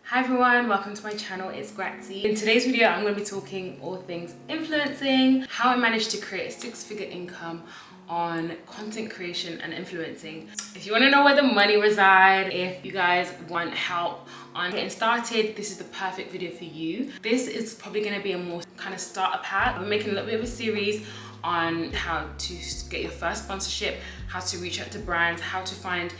Hi everyone, welcome to my channel. It's Graxy. In today's video, I'm going to be talking all things influencing, how I managed to create a six-figure income on content creation and influencing. If you want to know where the money resides, if you guys want help on getting started, this is the perfect video for you. This is probably going to be a more kind of starter pack. I'm making a little bit of a series on how to get your first sponsorship, how to reach out to brands, how to find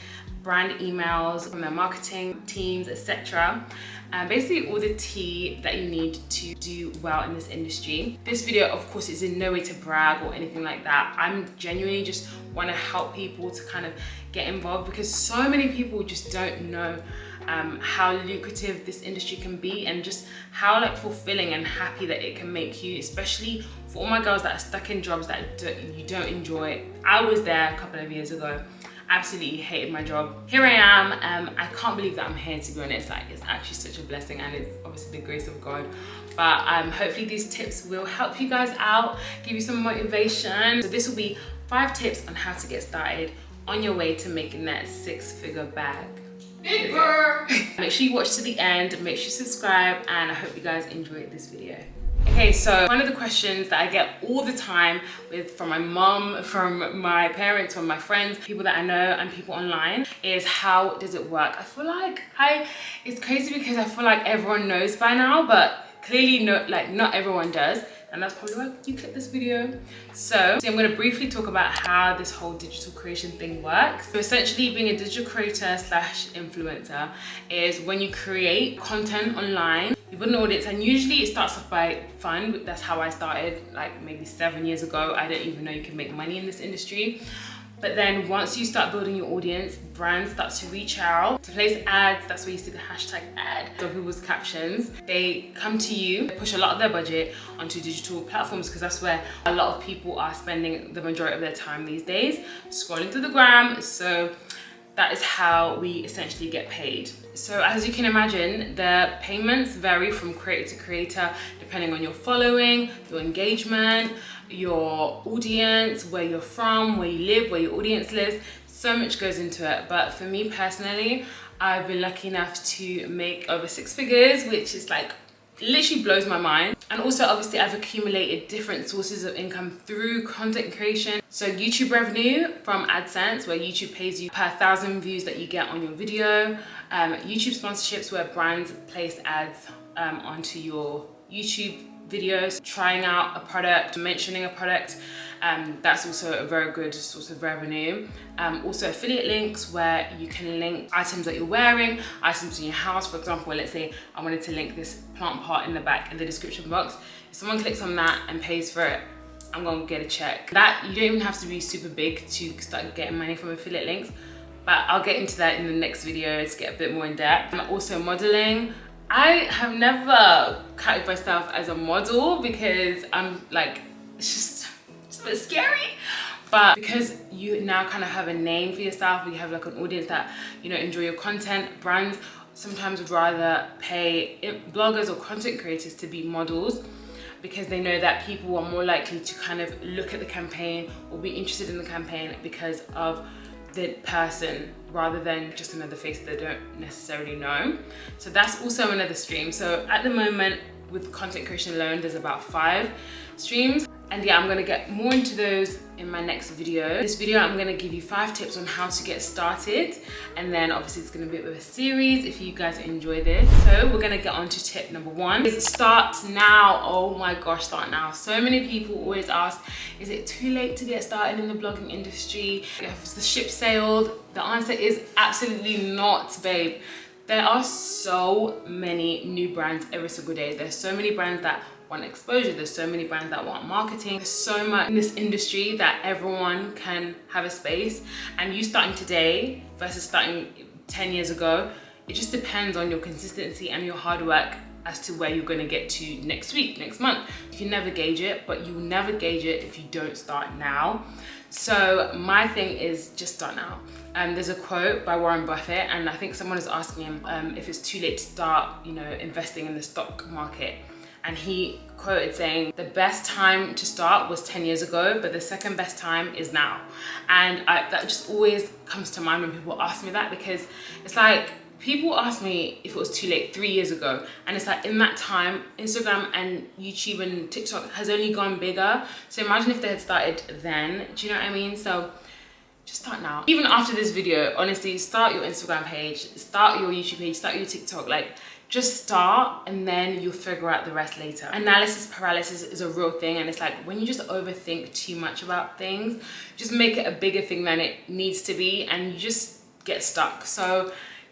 brand emails from their marketing teams, etc. And basically all the tea that you need to do well in this industry. This video, of course, is in no way to brag or anything like that. I'm genuinely just want to help people to kind of get involved, because so many people just don't know how lucrative this industry can be, and just how like fulfilling and happy that it can make you, especially for all my girls that are stuck in jobs that you don't enjoy. I was there a couple of years ago. Absolutely hated my job. Here I am. I can't believe that I'm here, to be honest. Like, it's actually such a blessing, and it's obviously the grace of God. But hopefully these tips will help you guys out, give you some motivation. So this will be 5 tips on how to get started on your way to making that six-figure bag. Make sure you watch to the end, make sure you subscribe, and I hope you guys enjoyed this video. Okay, so one of the questions that I get all the time from my mom, from my parents, from my friends, people that I know, and people online, is how does it work? I feel like it's crazy because I feel like everyone knows by now, but clearly not everyone does. And that's probably why you clicked this video. So I'm going to briefly talk about how this whole digital creation thing works. So essentially, being a digital creator slash influencer is when you create content online, you build an audience, and usually it starts off by fun. That's how I started, like maybe 7 years ago. I didn't even know you can make money in this industry. But then once you start building your audience, brands start to reach out to place ads. That's where you see the hashtag ad on people's captions. They come to you, push a lot of their budget onto digital platforms, because that's where a lot of people are spending the majority of their time these days, scrolling through the gram. So that is how we essentially get paid. So as you can imagine, the payments vary from creator to creator, depending on your following, your engagement, your audience, where you're from, where you live, where your audience lives. So much goes into it. But for me personally, I've been lucky enough to make over 6 figures, which is like literally blows my mind. And also obviously I've accumulated different sources of income through content creation. So YouTube revenue from AdSense, where YouTube pays you per 1,000 views that you get on your video. YouTube sponsorships, where brands place ads onto your YouTube videos, trying out a product, mentioning a product. That's also a very good source of revenue. Also affiliate links, where you can link items that you're wearing, items in your house. For example, let's say I wanted to link this plant pot in the back in the description box. If someone clicks on that and pays for it, I'm gonna get a check. That, you don't even have to be super big to start getting money from affiliate links, but I'll get into that in the next video to get a bit more in depth. And also modeling. I have never counted myself as a model because I'm like, it's a bit scary. But because you now kind of have a name for yourself, you have like an audience that, you know, enjoy your content, brands sometimes would rather pay bloggers or content creators to be models, because they know that people are more likely to kind of look at the campaign or be interested in the campaign because of the person, rather than just another face they don't necessarily know. So that's also another stream. So at the moment, with content creation alone, there's about 5 streams. And yeah, I'm gonna get more into those in my next video. This video, I'm gonna give you 5 tips on how to get started. And then obviously it's gonna be a bit of a series if you guys enjoy this. So we're gonna get on to tip number 1, is start now. Oh my gosh, start now. So many people always ask, is it too late to get started in the blogging industry? Has the ship sailed? The answer is absolutely not, babe. There are so many new brands every single day. There's so many brands that want exposure. There's so many brands that want marketing. There's so much in this industry that everyone can have a space. And you starting today versus starting 10 years ago, it just depends on your consistency and your hard work as to where you're gonna get to next week, next month. You can never gauge it, but you'll never gauge it if you don't start now. So my thing is just start now. There's a quote by Warren Buffett, and I think someone is asking him if it's too late to start, you know, investing in the stock market. And he quoted saying, the best time to start was 10 years ago, but the second best time is now. And that just always comes to mind when people ask me that, because it's like, people asked me if it was too late 3 years ago, and it's like in that time Instagram and YouTube and TikTok has only gone bigger. So imagine if they had started then. Do you know what I mean? So just start now. Even after this video, honestly, start your Instagram page, start your YouTube page, start your TikTok. Like, just start, and then you'll figure out the rest later. Analysis paralysis is a real thing, and it's like when you just overthink too much about things, just make it a bigger thing than it needs to be, and you just get stuck. So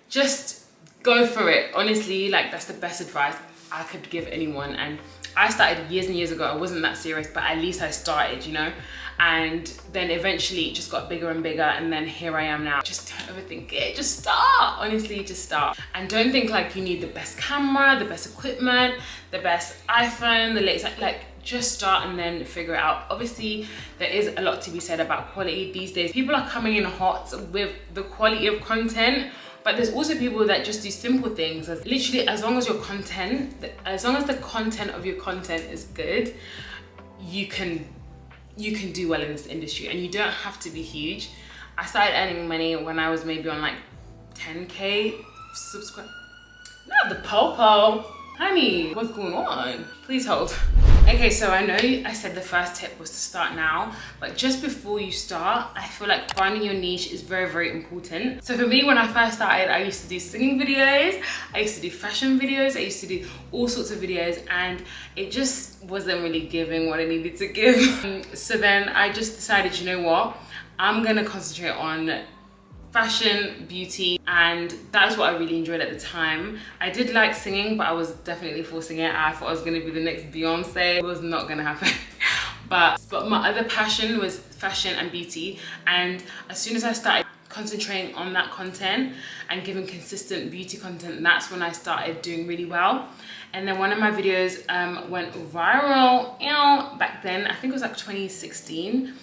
just go for it. Honestly, like, that's the best advice I could give anyone. And I started years and years ago. I wasn't that serious, but at least I started, you know? And then eventually it just got bigger and bigger, and then here I am now. Just don't overthink it, just start. Honestly, just start. And don't think like you need the best camera, the best equipment, the best iPhone, the latest, like, just start and then figure it out. Obviously, there is a lot to be said about quality these days. People are coming in hot with the quality of content, but there's also people that just do simple things. Literally, as long as your content, as long as the content of your content is good, you can do well in this industry, and you don't have to be huge. I started earning money when I was maybe on like 10K subscribe. Not the popo. Honey, what's going on? Please hold. Okay, so I know I said the first tip was to start now, but just before you start, I feel like finding your niche is very, very important. So for me, when I first started, I used to do singing videos, I used to do fashion videos, I used to do all sorts of videos, and it just wasn't really giving what I needed to give. So then I just decided, you know what? I'm gonna concentrate on fashion, beauty, and that's what I really enjoyed at the time. I did like singing, but I was definitely forcing it. I thought I was gonna be the next Beyonce. It was not gonna happen. But my other passion was fashion and beauty, and as soon as I started concentrating on that content and giving consistent beauty content, that's when I started doing really well. And then one of my videos went viral, you know, back then. I think it was like 2016.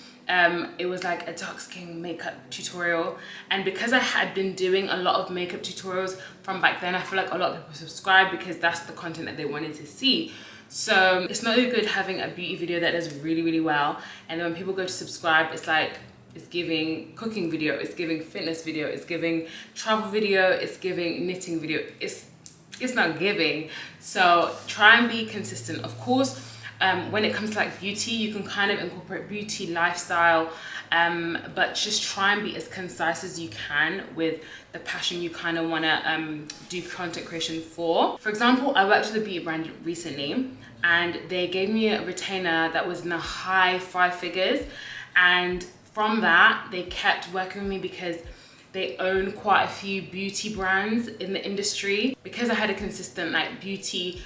It was like a dark skin makeup tutorial, and because I had been doing a lot of makeup tutorials from back then, I feel like a lot of people subscribed because that's the content that they wanted to see. So it's no good having a beauty video that does really, really well, and then when people go to subscribe, it's like it's giving cooking video, it's giving fitness video, it's giving travel video, it's giving knitting video. It's not giving. So try and be consistent. Of course, when it comes to like beauty, you can kind of incorporate beauty, lifestyle, but just try and be as concise as you can with the passion you kind of want to do content creation for. For example, I worked with a beauty brand recently, and they gave me a retainer that was in the high 5 figures, and from that they kept working with me because they own quite a few beauty brands in the industry. Because I had a consistent like beauty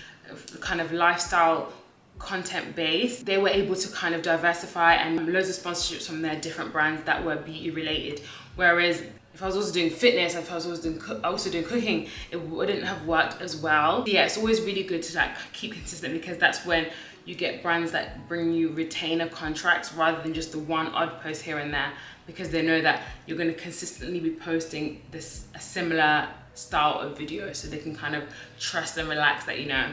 kind of lifestyle content base, they were able to kind of diversify and loads of sponsorships from their different brands that were beauty related. Whereas if I was also doing fitness, if I was also doing cooking, it wouldn't have worked as well. Yeah, it's always really good to like keep consistent, because that's when you get brands that bring you retainer contracts rather than just the one odd post here and there, because they know that you're going to consistently be posting a similar style of video, so they can kind of trust and relax that, you know,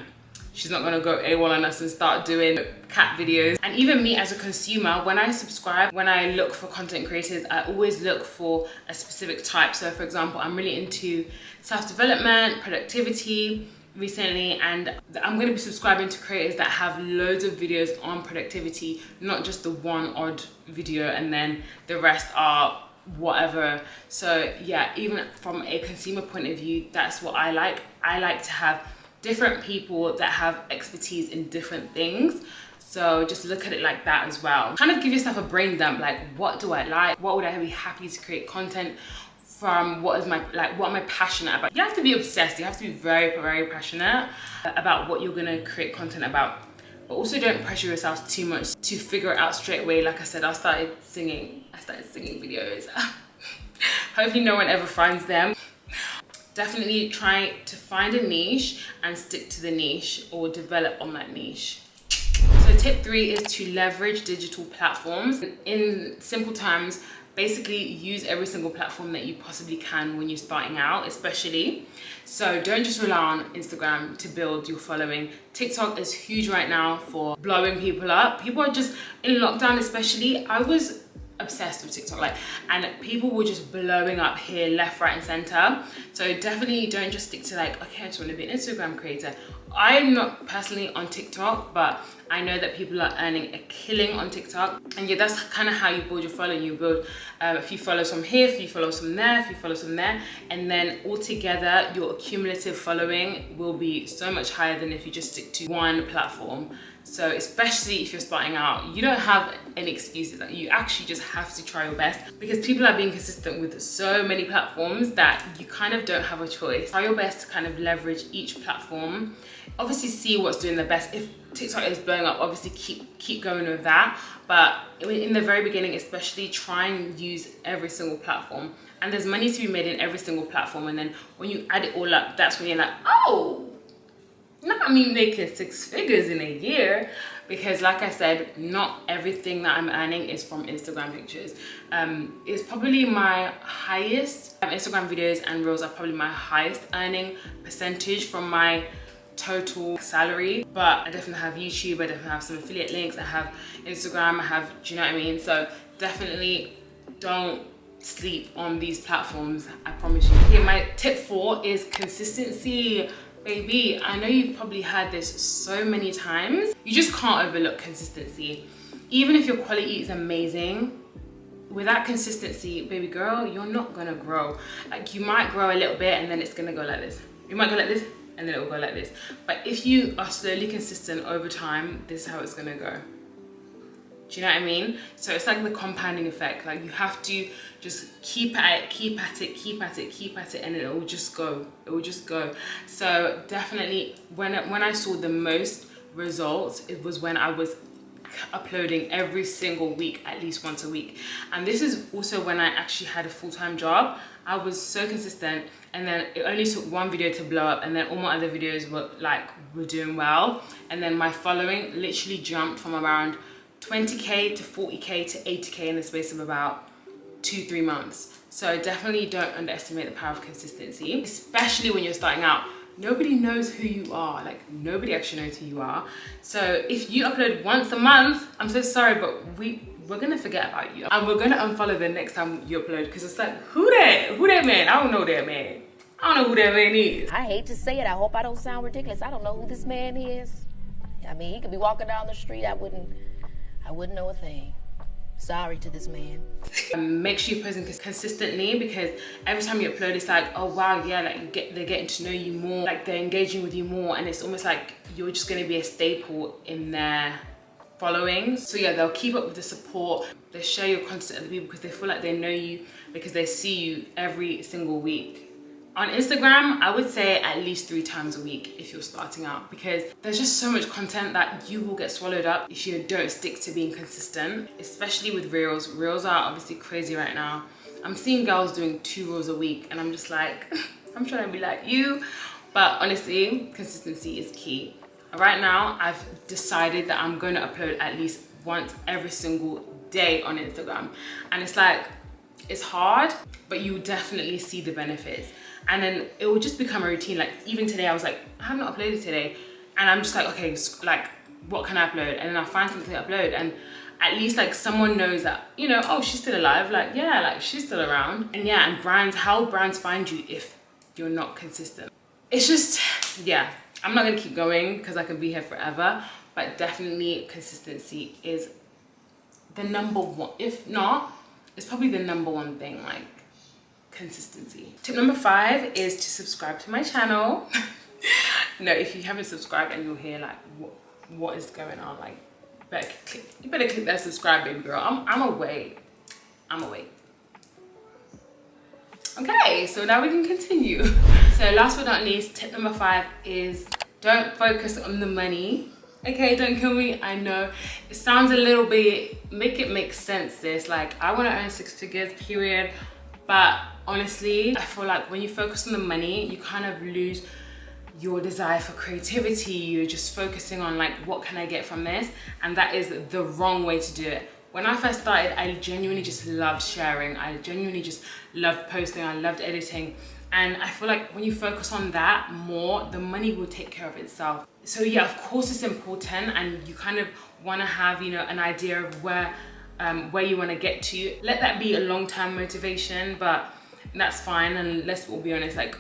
she's not gonna go AWOL on us and start doing cat videos. And even me as a consumer, when I subscribe, when I look for content creators, I always look for a specific type. So for example, I'm really into self-development, productivity recently, and I'm gonna be subscribing to creators that have loads of videos on productivity, not just the one odd video and then the rest are whatever. So yeah, even from a consumer point of view, that's what I like. I like to have different people that have expertise in different things. So just look at it like that as well. Kind of give yourself a brain dump, like, what do I like? What would I be happy to create content from? What am I passionate about? You have to be obsessed. You have to be very, very passionate about what you're gonna create content about. But also don't pressure yourself too much to figure it out straight away. Like I said, I started singing videos. Hopefully no one ever finds them. Definitely try to find a niche and stick to the niche, or develop on that niche. So tip 3 is to leverage digital platforms. In simple terms, basically use every single platform that you possibly can when you're starting out, especially. So don't just rely on Instagram to build your following. TikTok is huge right now for blowing people up. People are just in lockdown, especially. I was obsessed with TikTok, like, and people were just blowing up here, left, right, and center. So definitely don't just stick to like, okay, I just want to be an Instagram creator. I'm not personally on TikTok, but I know that people are earning a killing on TikTok. And yeah, that's kind of how you build your following. You build a few followers from here, a few followers from there, a few followers from there, and then altogether your cumulative following will be so much higher than if you just stick to one platform. So especially if you're starting out, you don't have any excuses. Like, you actually just have to try your best, because people are being consistent with so many platforms that you kind of don't have a choice. Try your best to kind of leverage each platform. Obviously see what's doing the best. If TikTok is blowing up, obviously keep going with that. But in the very beginning, especially, try and use every single platform. And there's money to be made in every single platform. And then when you add it all up, that's when you're like, oh, not me making 6 figures in a year. Because like I said, not everything that I'm earning is from Instagram pictures. It's probably my highest, Instagram videos and reels are probably my highest earning percentage from my total salary. But I definitely have YouTube, I definitely have some affiliate links, I have Instagram, I have, do you know what I mean? So definitely don't sleep on these platforms, I promise you. Okay, my tip 4 is consistency. Baby, I know you've probably heard this so many times. You just can't overlook consistency. Even if your quality is amazing, without consistency, baby girl, you're not gonna grow. Like, you might grow a little bit and then it's gonna go like this. You might go like this and then it will go like this. But if you are slowly consistent over time, this is how it's gonna go. Do you know what I mean? So it's like the compounding effect. Like, you have to just keep at it, keep at it, keep at it, keep at it, and it will just go. It will just go. So definitely, when I saw the most results, it was when I was uploading every single week, at least once a week. And this is also when I actually had a full-time job. I was so consistent, and then it only took one video to blow up, and then all my other videos were doing well. And then my following literally jumped from around 20k to 40k to 80k in the space of about 2-3 months. So definitely don't underestimate the power of consistency, especially when you're starting out. Nobody knows who you are. Like, nobody actually knows who you are. So if you upload once a month, I'm so sorry, but we're gonna forget about you, and we're gonna unfollow the next time you upload, because it's like, who that man? I don't know that man. I don't know who that man is. I hate to say it, I hope I don't sound ridiculous. I don't know who this man is. I mean, he could be walking down the street, I wouldn't know a thing. Sorry to this man. Make sure you're posting consistently, because every time you upload, it's like, oh wow, yeah, like they're getting to know you more, like they're engaging with you more, and it's almost like you're just gonna be a staple in their following. So yeah, they'll keep up with the support. They share your content with other people because they feel like they know you, because they see you every single week. On Instagram, I would say at least 3 times a week if you're starting out, because there's just so much content that you will get swallowed up if you don't stick to being consistent, especially with reels. Reels are obviously crazy right now. I'm seeing girls doing 2 reels a week, and I'm just like, I'm trying to be like you. But honestly, consistency is key. Right now, I've decided that I'm going to upload at least once every single day on Instagram. And it's like, it's hard, but you definitely see the benefits. And then it will just become a routine. Like, even today, I was like, I have not uploaded today. And I'm just like, okay, like, what can I upload? And then I find something to upload. And at least like someone knows that, you know, oh, she's still alive. Like, yeah, like she's still around. And yeah, and brands, how brands find you if you're not consistent. It's just, yeah, I'm not gonna keep going because I can be here forever, but definitely consistency is the #1. If not, it's probably the #1 thing, like consistency. Tip number 5 is to subscribe to my channel. No, if you haven't subscribed and you're here, like, what is going on? Like, you better click that subscribe, baby girl. I'm away. Okay, so now we can continue. So last but not least, tip number 5 is don't focus on the money. Okay, don't kill me. I know it sounds a little bit, make it make sense, sis. Like, I want to earn 6 figures, period. But honestly, I feel like when you focus on the money, you kind of lose your desire for creativity. You're just focusing on like, what can I get from this? And that is the wrong way to do it. When I first started, I genuinely just loved sharing. I genuinely just loved posting. I loved editing. And I feel like when you focus on that more, the money will take care of itself. So yeah, of course it's important, and you kind of want to have, you know, an idea of where where you want to get to. Let that be a long-term motivation, but that's fine. And let's all be honest, like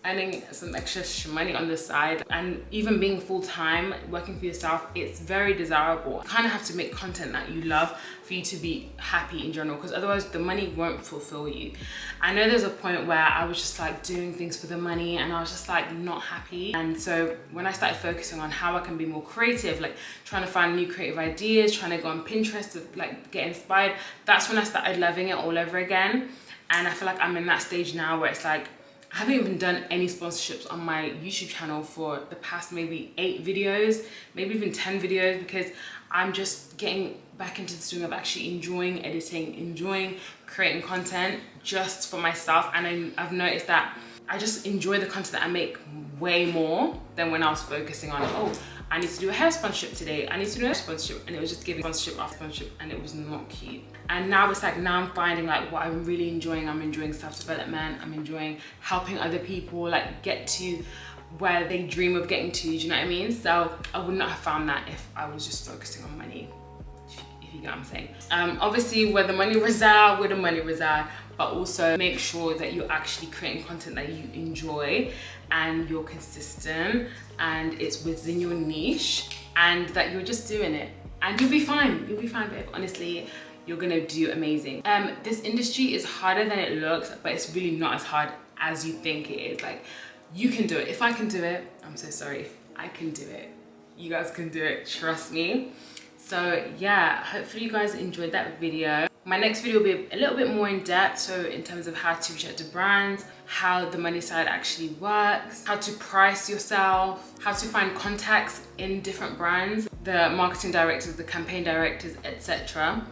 earning some extra money on the side and even being full-time working for yourself, it's very desirable. You kind of have to make content that you love for you to be happy in general, because otherwise the money won't fulfill you. I know there's a point where I was just like doing things for the money and I was just like not happy. And so when I started focusing on how I can be more creative, like trying to find new creative ideas, trying to go on Pinterest to like get inspired, that's when I started loving it all over again. And I feel like I'm in that stage now where it's like I haven't even done any sponsorships on my YouTube channel for the past maybe 8 videos, maybe even 10 videos, because I'm just getting back into the swing of actually enjoying editing, enjoying creating content just for myself. And I've noticed that I just enjoy the content that I make way more than when I was focusing on, oh, I need to do a hair sponsorship today, I need to do a hair sponsorship, and it was just giving sponsorship after sponsorship and it was not cute. And now it's like, now I'm finding like what I'm really enjoying. I'm enjoying self-development, I'm enjoying helping other people like get to where they dream of getting to, do you know what I mean? So I would not have found that if I was just focusing on money, if you get what I'm saying. Obviously where the money resides, where the money resides, but also make sure that you're actually creating content that you enjoy and you're consistent and it's within your niche and that you're just doing it, and you'll be fine, babe. Honestly, you're gonna do amazing. This industry is harder than it looks, but it's really not as hard as you think it is. Like, you can do it. If I can do it, I'm so sorry, if I can do it, you guys can do it, trust me. So yeah, hopefully you guys enjoyed that video. My next video will be a little bit more in depth, so in terms of how to reach out to brands, how the money side actually works, how to price yourself, how to find contacts in different brands, the marketing directors, the campaign directors, etc.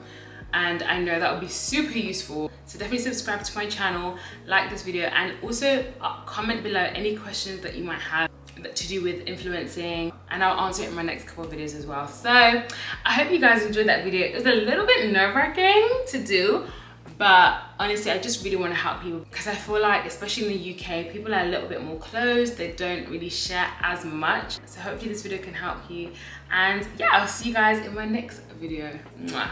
And I know that will be super useful. So definitely subscribe to my channel, like this video, and also comment below any questions that you might have to do with influencing, and I'll answer it in my next couple of videos as well. So I hope you guys enjoyed that video. It was a little bit nerve-wracking to do, but honestly I just really want to help people, because I feel like especially in the UK people are a little bit more closed, they don't really share as much. So hopefully this video can help you, and yeah, I'll see you guys in my next video. Mwah.